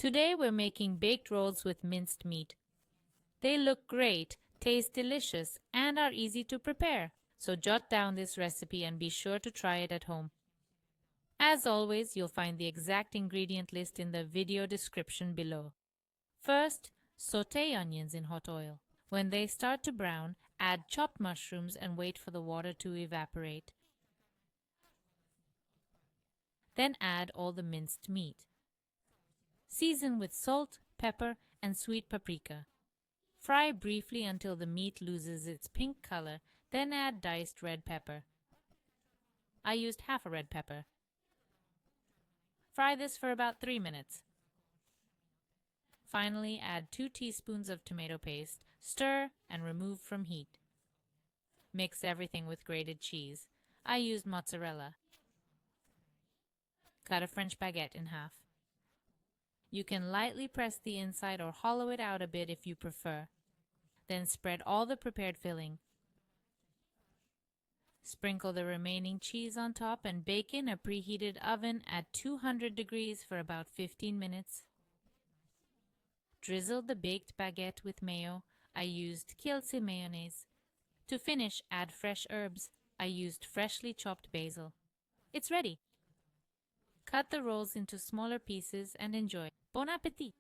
Today we're making baked rolls with minced meat. They look great, taste delicious, and are easy to prepare. So jot down this recipe and be sure to try it at home. As always, you'll find the exact ingredient list in the video description below. First, sauté onions in hot oil. When they start to brown, add chopped mushrooms and wait for the water to evaporate. Then add all the minced meat. Season with salt, pepper, and sweet paprika. Fry briefly until the meat loses its pink color, then add diced red pepper. I used half a red pepper. Fry this for about 3 minutes. Finally, add 2 teaspoons of tomato paste, stir, and remove from heat. Mix everything with grated cheese. I used mozzarella. Cut a French baguette in half. You can lightly press the inside or hollow it out a bit if you prefer. Then spread all the prepared filling. Sprinkle the remaining cheese on top and bake in a preheated oven at 200 degrees for about 15 minutes. Drizzle the baked baguette with mayo. I used Kielecki mayonnaise. To finish, add fresh herbs. I used freshly chopped basil. It's ready. Cut the rolls into smaller pieces and enjoy. Bon appétit!